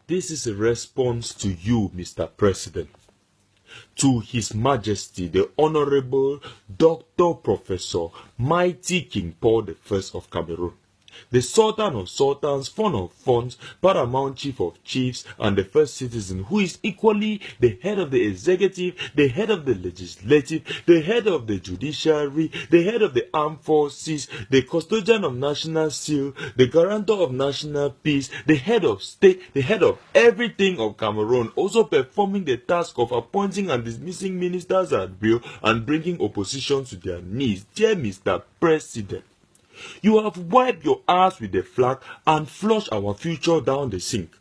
This is a response to you, Mr. President, to His Majesty, the Honorable Dr. Professor Mighty King Paul I of Cameroon, the Sultan of Sultans, Fon of Fons, Paramount Chief of Chiefs, and the first citizen, who is equally the head of the executive, the head of the legislative, the head of the judiciary, the head of the armed forces, the custodian of national seal, the guarantor of national peace, the head of state, the head of everything of Cameroon, also performing the task of appointing and dismissing ministers at will and bringing opposition to their knees. Dear Mr. President, you have wiped your ass with the flag and flushed our future down the sink.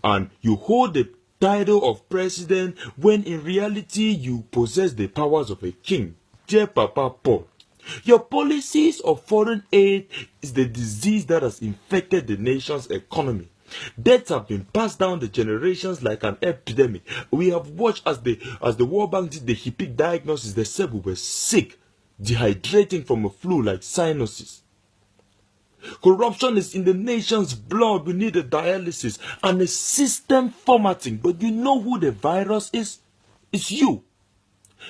And you hold the title of president when in reality you possess the powers of a king. Dear Papa Paul, your policies of foreign aid is the disease that has infected the nation's economy. Deaths have been passed down the generations like an epidemic. We have watched as the World Bank did the HIPIC diagnosis. They said we were sick, dehydrating from a flu like sinuses. Corruption is in the nation's blood. We need a dialysis and a system formatting. But you know who the virus is? It's you.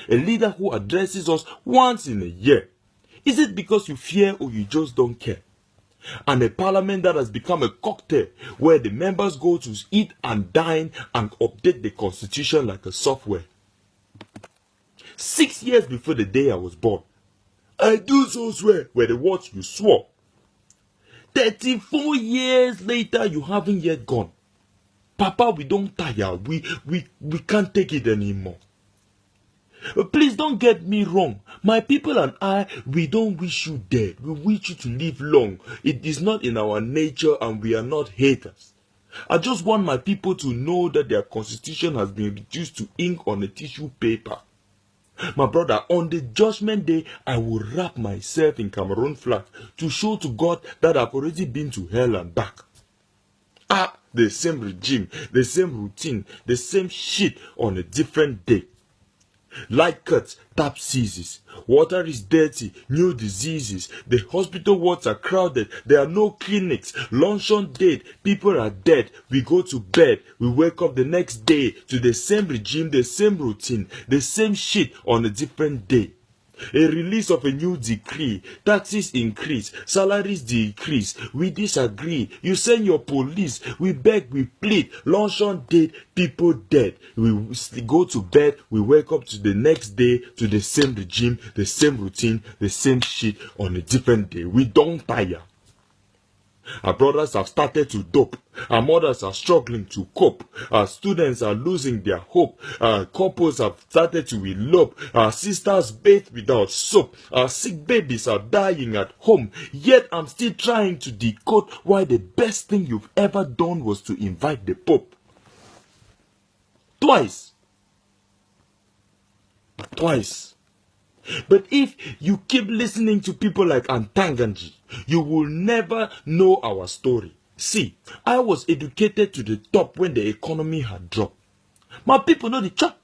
A leader who addresses us once in a year. Is it because you fear or you just don't care? And a parliament that has become a cocktail where the members go to eat and dine and update the constitution like a software. 6 years before the day I was born, I do so swear were the words you swore. 34 years later, you haven't yet gone. Papa, we don't tire. We can't take it anymore. Please don't get me wrong. My people and I, we don't wish you dead. We wish you to live long. It is not in our nature and we are not haters. I just want my people to know that their constitution has been reduced to ink on a tissue paper. My brother, on the judgment day, I will wrap myself in Cameroon flag to show to God that I've already been to hell and back. The same regime, the same routine, the same shit on a different day. Light cuts, tap seizes. Water is dirty, new diseases. The hospital wards are crowded. There are no clinics. Luncheon dead, people are dead. We go to bed. We wake up the next day to the same regime, the same routine, the same shit on a different day. A release of a new decree. Taxes increase, salaries decrease. We disagree. You send your police. We beg, we plead. Luncheon dead, people dead. We go to bed. We wake up to the next day to the same regime, the same routine, the same shit on a different day. We don't tire. Our brothers have started to dope. Our mothers are struggling to cope. Our students are losing their hope. Our couples have started to elope. Our sisters bathe without soap. Our sick babies are dying at home. Yet I'm still trying to decode why the best thing you've ever done was to invite the Pope. Twice. But if you keep listening to people like Antanganji, you will never know our story. See, I was educated to the top when the economy had dropped. My people know the chop.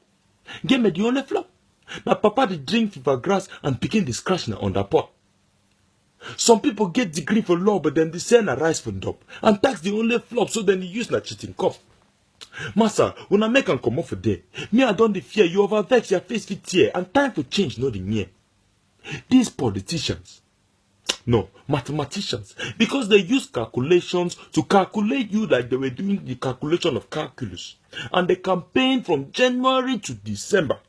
Give me the only flop. My papa they drink fever grass and picking the scratch on the pot. Some people get degree for law, but then they send a rice for top. And tax the only flop, so then they use na cheating cup. Massa, when I make and come off a day, me I don't fear you over vex your face fit tear and time for change not the near. These politicians, no, mathematicians, because they use calculations to calculate you like they were doing the calculation of calculus. And they campaign from January to December.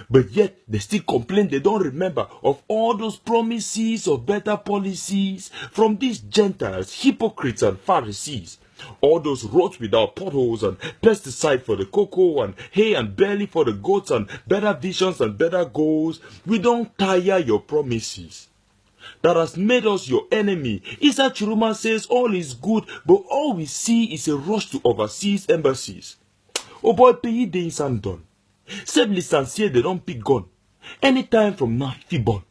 But yet, they still complain they don't remember of all those promises of better policies from these Gentiles, hypocrites and Pharisees. All those roads without potholes and pesticide for the cocoa and hay and barley for the goats and better visions and better goals. We don't tire your promises. That has made us your enemy. Isa Chiruma says all is good, but all we see is a rush to overseas embassies. Oh boy, pays days and done. Save licenciés, they don't pick gun. Anytime from now, if he born.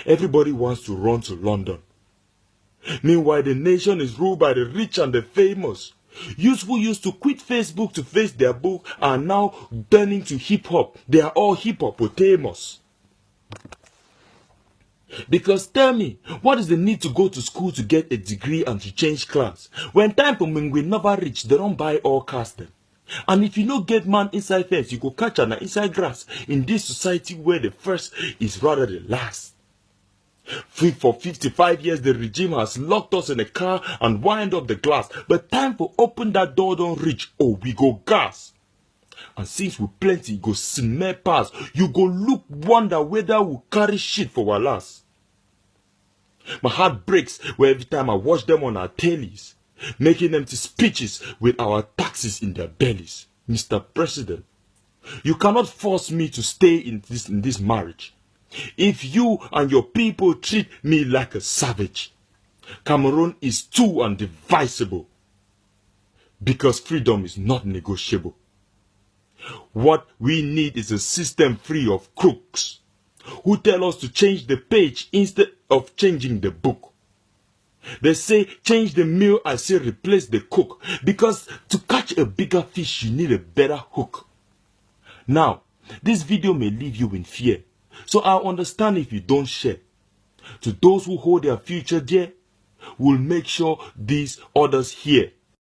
Everybody wants to run to London. Meanwhile, the nation is ruled by the rich and the famous. Youths who used to quit Facebook to face their book are now turning to hip-hop. They are all hip-hopotamus. Because tell me, what is the need to go to school to get a degree and to change class? When time for Mingwe never reach, they don't buy all cast them. And if you no get man inside fence, you go catch an inside grass in this society where the first is rather the last. For 55 years, the regime has locked us in a car and wind up the glass. But time for open that door don't reach. Oh, we go gas. And since we plenty, go smell pass. You go look wonder whether we carry shit for our last. My heart breaks where every time I watch them on our tellies, making empty speeches with our taxes in their bellies. Mr. President, you cannot force me to stay in this marriage. If you and your people treat me like a savage, Cameroon is too undivisible. Because freedom is not negotiable. What we need is a system free of crooks who tell us to change the page instead of changing the book. They say change the meal, I say replace the cook. Because to catch a bigger fish, you need a better hook. Now, this video may leave you in fear. So I understand if you don't share. To those who hold their future dear, we'll make sure these others hear.